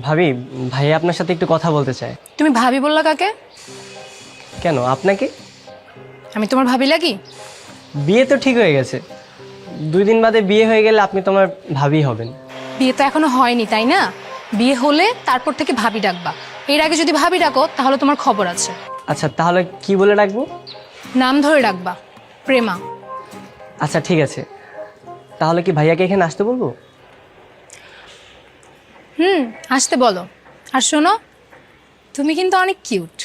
ভাবি, ভাই আপনার সাথে একটু কথা বলতে চায়। তুমি ভাবি বললা কাকে? কেন, আপনাকে? আমি তোমার ভাবি লাগি? বিয়ে তো ঠিক হয়ে গেছে, 2 দিন বাদে বিয়ে হয়ে গেলে আপনি তোমার ভাবি হবেন। বিয়ে তো এখনো হয়নি, তাই না? বিয়ে হলে তারপর থেকে ভাবি ডাকবা। এর আগে যদি ভাবি ডাকো তাহলে তোমার খবর আছে। আচ্ছা, তাহলে কি বলে ডাকবো? নাম ধরে ডাকবা, প্রেমা। আচ্ছা ঠিক আছে, তাহলে কি ভাইয়াকে এখানে আসতে বলবো? আসতে বলো। আর শোনো, তুমি কিন্তু অনেক কিউট।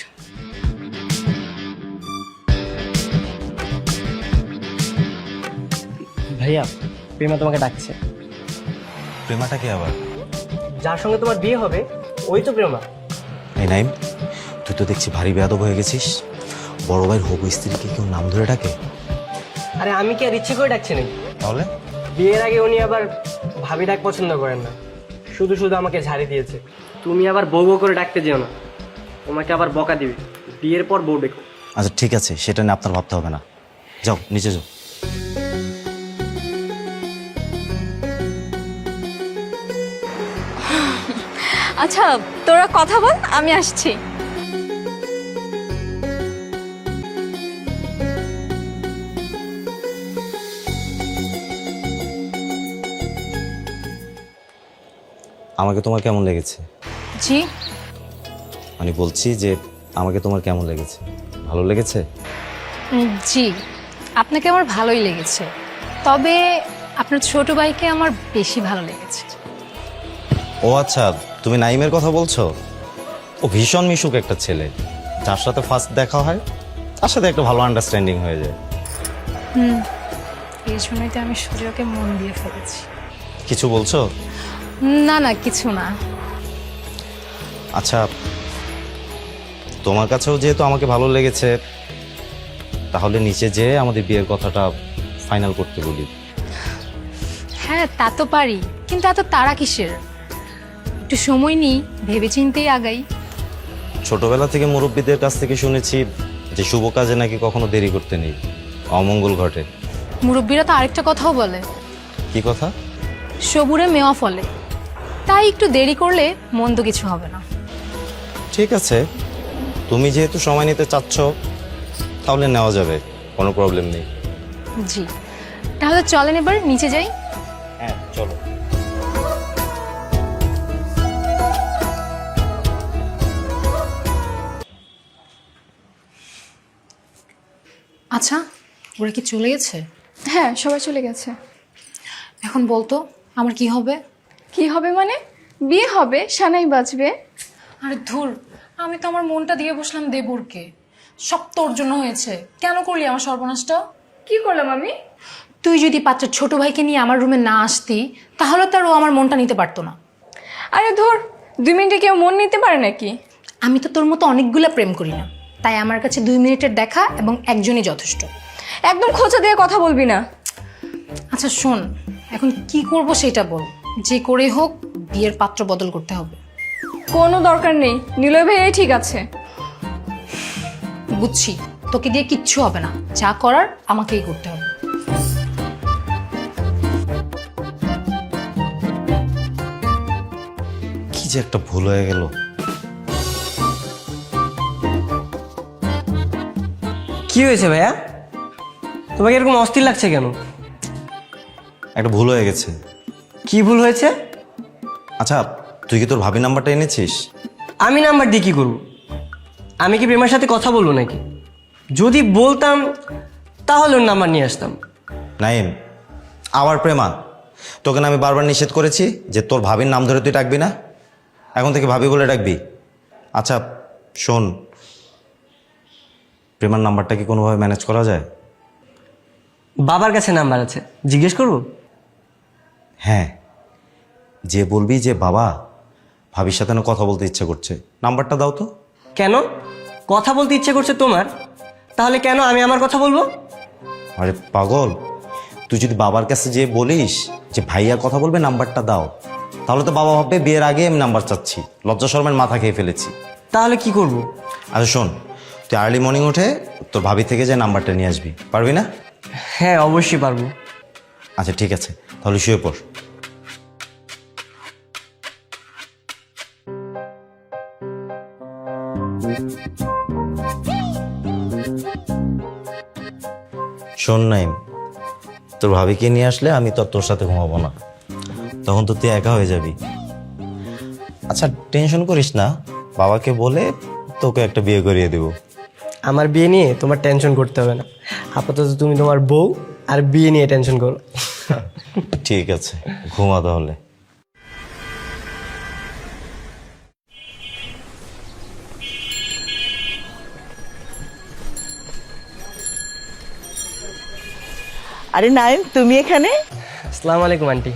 ভাইয়া, প্রেমা তোমাকে ডাকছে। প্রেমাটা কি আবার? যার সঙ্গে তোমার বিয়ে হবে ওই তো প্রেমা। এই নাইম, তুই তো দেখছি ভারী বেয়াদব হয়ে গেছিস। বড় ভাইয়ের হবু স্ত্রীকে কেউ নাম ধরে ডাকে? আরে আমি কি আর ইচ্ছে করে ডাকছি নাকি? তাহলে বিয়ের আগে উনি আবার ভাবি ডাক পছন্দ করেন না, শুধু শুধু আমাকে ঝাড়ি দিয়েছে। তুমি আবার বউ বউ করে ডাকতে যেও না, তোমাকে আবার বকা দিবে। বিয়ের পর বউ ডেকো। আচ্ছা ঠিক আছে, সেটা নিয়ে আপনার ভাবতে হবে না। যাও নিচে যাও। আচ্ছা, তোরা কথা বল, আমি আসছি। আমাকে তোমার কেমন লেগেছে? জি। আমি বলছি যে আমাকে তোমার কেমন লেগেছে? ভালো লেগেছে? জি, আপনাকে আমার ভালোই লেগেছে, তবে আপনার ছোট ভাইকে আমার বেশি ভালো লেগেছে। ও আচ্ছা, তুমি নাইমের কথা বলছো? ও ভীষণ মিশুক একটা ছেলে, যার সাথে ফার্স্ট দেখা হয় তার সাথে একটা ভালো আন্ডারস্ট্যান্ডিং হয়ে যায়। এই জন্যই তো আমি সুজয়কে মন দিয়ে ফেলেছি। কিছু বলছো? না না, কিছু না। আচ্ছা, তোমার কাছেও যেহেতু আমাকে ভালো লেগেছে, তাহলে নিচে যেয়ে আমাদের বিয়ের কথাটা ফাইনাল করতে বলি। হ্যাঁ, তা তো পারি, কিন্তু এত তাড়া কিসের? একটু সময় নিই, ভেবেচিন্তেই আগাই। ছোটবেলা থেকে মুরব্বীদের কাছ থেকে শুনেছি যে শুভ কাজে নাকি কখনো দেরি করতে নেই, অমঙ্গল ঘটে। মুরব্বীরা তো আরেকটা কথাও বলে, কি কথা? সবুরে মেওয়া ফলে। তাই একটু দেরি করলে মন্দ কিছু হবে না। ঠিক আছে, তুমি যেহেতু সময় নিতে চাচ্ছ তাহলে নেওয়া যাবে, কোনো প্রবলেম নেই। জি, তাহলে চলেন এবার নিচে যাই। হ্যাঁ চলো। আচ্ছা, ওরা কি চলে গেছে? হ্যাঁ, সবাই চলে গেছে। এখন বলতো আমার কি হবে? কি হবে মানে? বিয়ে হবে, সানাই বাজবে। আরে ধুর, আমি তো আমার মনটা দিয়ে বসলাম দেবুরকে। সব তোর জন্য হয়েছে। কেন করলি আমার সর্বনাশটা? কি করলাম আমি? তুই যদি পাত্রের ছোট ভাইকে নিয়ে আমার রুমে না আসতি, তাহলে তার ও আমার মনটা নিতে পারতো না। আরে ধর, 2 মিনিটে কেউ মন নিতে পারে নাকি? আমি তো তোর মতো অনেকগুলো প্রেম করি না, তাই আমার কাছে 2 মিনিটের দেখা এবং একজনই যথেষ্ট। একদম খোঁচা দিয়ে কথা বলবি না। আচ্ছা শোন, এখন কি করব সেটা বল। যে করে হোক বিয়ের পাত্র বদল করতে হবে। কোনো দরকার নেই, নিলয় ভাইয়াই ঠিক আছে। বুঝছি, তোকে দিয়ে কিচ্ছু হবে না, যা করার আমাকেই করতে হবে। কি যে একটা ভুল হয়ে গেল। কি হয়েছে ভাইয়া, তোমাকে এরকম অস্থির লাগছে কেন? একটা ভুল হয়ে গেছে। কি ভুল হয়েছে? আচ্ছা, তুই কি তোর ভাবি নাম্বারটা এনেছিস? আমি নাম্বার দিয়ে কি করবো? আমি কি প্রেমার সাথে কথা বলবো নাকি? যদি বলতাম তাহলে ওর নাম্বার নিয়ে আসতাম। নাইম, আবার প্রেমা? তোকে না আমি বারবার নিষেধ করেছি যে তোর ভাবির নাম ধরে তুই ডাকবি না, এখন থেকে ভাবি বলে ডাকবি। আচ্ছা শোন, প্রেমার নাম্বারটা কি কোনোভাবে ম্যানেজ করা যায়? বাবার কাছে নাম্বার আছে, জিজ্ঞেস করবো? হ্যাঁ, যে বলবি যে বাবা, ভাবির সাথে না কথা বলতে ইচ্ছে করছে, নাম্বারটা দাও তো। কেন? কথা বলতে ইচ্ছে করছে তোমার, তাহলে কেন আমি আমার কথা বলবো? আরে পাগল, তুই যদি বাবার কাছে যেয়ে বলিস যে ভাইয়া কথা বলবে, নাম্বারটা দাও, তাহলে তো বাবা ভাববে বিয়ের আগে আমি নাম্বার চাচ্ছি, লজ্জা শরমের মাথা খেয়ে ফেলেছি। তাহলে কি করব? আচ্ছা শোন, তুই আর্লি মর্নিং উঠে তোর ভাবি থেকে যে নাম্বারটা নিয়ে আসবি, পারবি না? হ্যাঁ অবশ্যই পারবো। আচ্ছা ঠিক আছে, তাহলে শুয়ে পড়। শোন নাই, তোর ভাবিকে নিয়ে আসলে আমি তো আর তোর সাথে ঘুমাবো না, তখন তো তুই একা হয়ে যাবি। আচ্ছা টেনশন করিস না, বাবাকে বলে তোকে একটা বিয়ে করিয়ে দেবো। আমার বিয়ে নিয়ে তোমার টেনশন করতে হবে না, আপাতত তুমি তোমার বউ আর বিয়ে নিয়ে টেনশন করো। ঠিক আছে, ঘুমা তাহলে। আরে নাইম, তুমি এখানে? আসসালামু আলাইকুম আন্টি।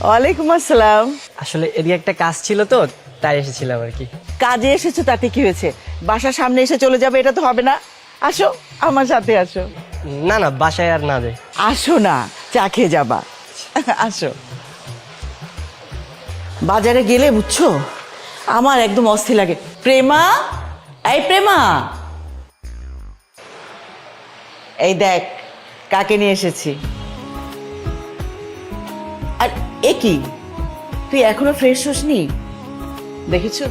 ওয়ালাইকুম আসসালাম। আসলে এদিকে একটা কাজ ছিল তো, তাই এসেছিলাম আর কি। কাজে এসেছো তাতে কি হয়েছে? বাসার সামনে এসে চলে যাবে এটা তো হবে না। আসো আমার সাথে আসো। না না, বাসায় আর না যাই। আসো না, চা খেয়ে যাবা। আসো। বাজারে গেলে বুঝছো আমার একদম অস্থির লাগে। প্রেমা, এই প্রেমা, এই দেখ কাকে নিয়ে এসেছি। আর এ কি, তুই এখনো ফ্রেশ হসনি? দেখেছো,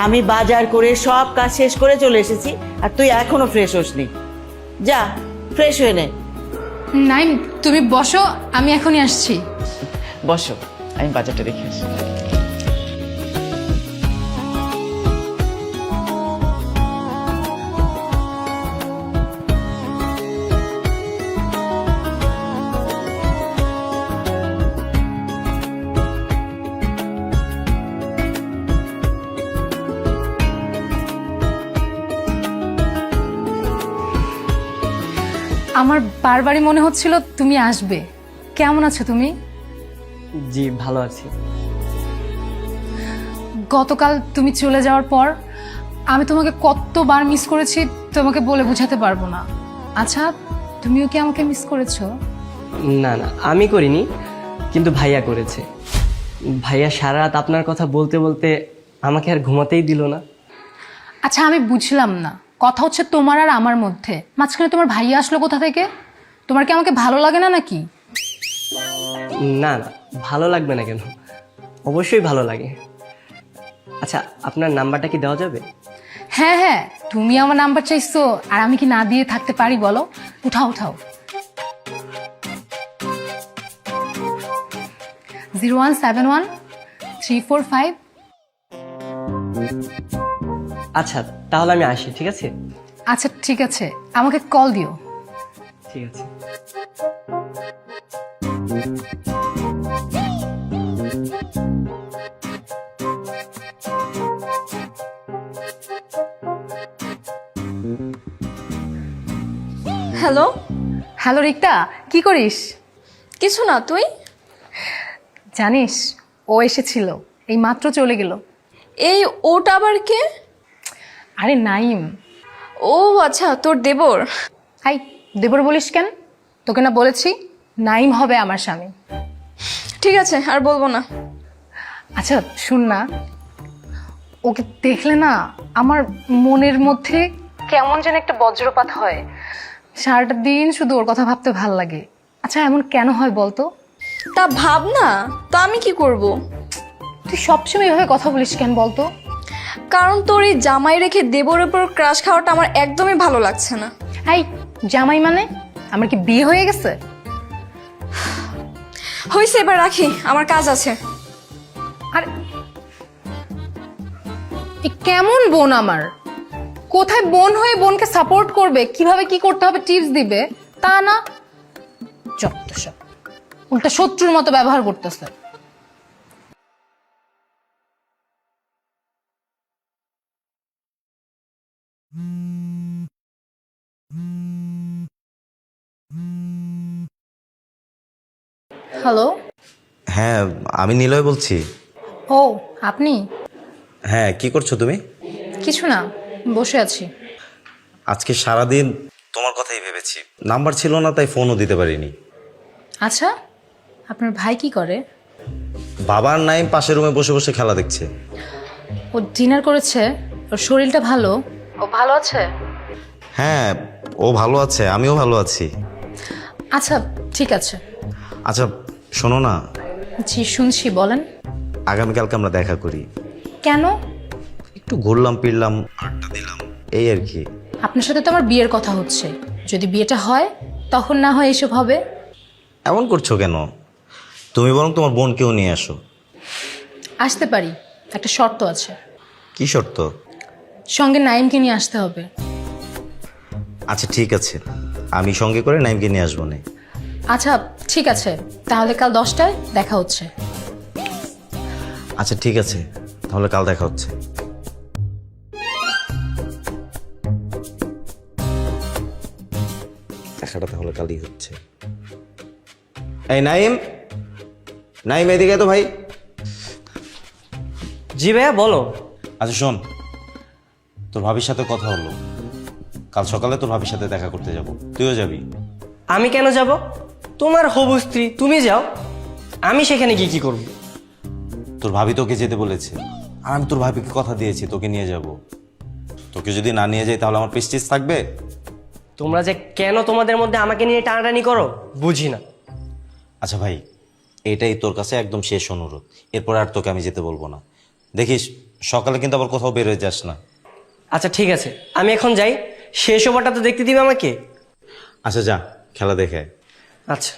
আমি বাজার করে সব কাজ শেষ করে চলে এসেছি আর তুই এখনো ফ্রেশ হসনি। যা ফ্রেশ হয়ে নে। নাইম, তুমি বসো, আমি এখনই আসছি। বসো, আমি বাজারটা দেখে আসি। আমার বারবারই মনে হচ্ছিল তুমি আসবে। কেমন আছো তুমি? জি ভালো আছি। গতকাল তুমি চলে যাওয়ার পর আমি তোমাকে কতবার মিস করেছি তোমাকে বলে বোঝাতে পারবো না। আচ্ছা, তুমিও কি আমাকে মিস করেছো? না না, আমি করিনি, কিন্তু ভাইয়া করেছে। ভাইয়া সারা রাত আপনার কথা বলতে বলতে আমাকে আর ঘুমাতেই দিল না। আচ্ছা, আমি বুঝলাম না, কথা হচ্ছে তোমার আর আমার মধ্যে, মাঝখানে তোমার ভাইয়া আসলো কোথা থেকে? তোমার কি আমাকে ভালো লাগে না নাকি? না না, ভালো লাগবে না কেন, অবশ্যই ভালো লাগে। আচ্ছা, আপনার নাম্বারটা কি দেওয়া যাবে? হ্যাঁ হ্যাঁ, তুমি আমার নাম্বার চাইছো আর আমি কি না দিয়ে থাকতে পারি বলো? উঠাও উঠাও। 0171345। আচ্ছা তাহলে আমি আসি, ঠিক আছে? আচ্ছা ঠিক আছে, আমাকে কল দিও। ঠিক আছে। হ্যালো। হ্যালো রিক্তা, কি করিস? কিছু না, তুই? জানিস, ও এসেছিল, এই মাত্র চলে গেল। এই ওটা আবার কে? আরে নাইম। ও আচ্ছা, তোর দেবর। হাই, দেবর বলিস কেন? তোকে না বলেছি নাইম হবে আমার স্বামী। ঠিক আছে, আর বলবো না। আচ্ছা শুন না, ওকে দেখলে না আমার মনের মধ্যে কেমন যেন একটা বজ্রপাত হয়। সারাটা দিন শুধু ওর কথা ভাবতে ভাল লাগে। আচ্ছা এমন কেন হয় বলতো? তা ভাব না, তো আমি কি করব? তুই সবসময় এভাবে কথা বলিস কেন বলতো? কারণ তোর এই জামাই রেখে দেবর উপর ক্রাশ খাওয়াটা আমার একদমই ভালো লাগছে না। এই জামাই মানে আমার কি বিয়ে হয়ে গেছে? হয়েছে, এবার রাখি, আমার কাজ আছে। আর এ কেমন বোন আমার? কোথায় বোন হয়ে বোনকে সাপোর্ট করবে, কিভাবে কি করতে হবে টিপস দিবে, তা না, যত সব উল্টা শত্রুর মতো ব্যবহার করতেছে। হ্যালো। হ্যাঁ, আমি নিলয় বলছি। ও আপনি? হ্যাঁ, কি করছো তুমি? কিছু না, বসে আছি। আজকে সারাদিন তোমার কথাই ভেবেছি, নাম্বার ছিল না তাই ফোনও দিতে পারিনি। আচ্ছা, আপনার ভাই কি করে? বাবার নাইম পাশের রুমে বসে বসে খেলা দেখছে। ও ডিনার করেছে? ওর শরীরটা ভালো? ও ভালো আছে? হ্যাঁ, ও ভালো আছে, আমিও ভালো আছি। আচ্ছা ঠিক আছে। আচ্ছা শোনো না, জি শুনছি, বলেন। আগামীকালকে আমরা দেখা করি। কেন? একটু ঘুরলাম ফিরলাম, আড্ডা দিলাম, এই আর কি। আপনার সাথে তো আমার বিয়ের কথা হচ্ছে, যদি বিয়েটা হয় তখন না হয় এসব হবে। এমন করছো কেন? তুমি বরং তোমার বোনকেও নিয়ে আসো। আসতে পারি, একটা শর্ত আছে। কি শর্ত? সঙ্গে নাইমকে নিয়ে আসতে হবে। আচ্ছা ঠিক আছে, আমি সঙ্গে করে নাইমকে নিয়ে আসবো না। আচ্ছা ঠিক আছে, তাহলে কাল 10টায় দেখা হচ্ছে। আচ্ছা ঠিক আছে, তাহলে কাল দেখা হচ্ছে। দেখাটা তাহলে কালই হচ্ছে। এই নাইম, নাইম এদিকে তো ভাই। জি ভাইয়া বলো। আচ্ছা শোন, তোর ভাবির সাথে কথা হলো, কাল সকালে তোর ভাবির সাথে দেখা করতে যাব, তুইও যাবি? আমি কেন যাব? তোমার হবু স্ত্রী, তুমি যাও, আমি সেখানে গিয়ে কি করব? তোর ভাবি তোকে যেতে বলেছে, আর আমি তোর ভাবিকে কথা দিয়েছি তোকে নিয়ে যাব। তোকে যদি না নিয়ে যাই তাহলে আমার প্রেস্টিজ থাকবে? তোমরা যে কেন তোমাদের মধ্যে আমাকে নিয়ে টানাটানি করো বুঝি না। আচ্ছা ভাই, এটাই তোর কাছে একদম শেষ অনুরোধ, এরপর আর তোকে আমি যেতে বলবো না। দেখিস সকালে কিন্তু আবার কোথাও বের হয়ে যাস না। আচ্ছা ঠিক আছে, আমি এখন যাই, শেষ ওভারটা তো দেখতে দিবে আমাকে। আচ্ছা যা, খেলা দেখে আয়। আচ্ছা।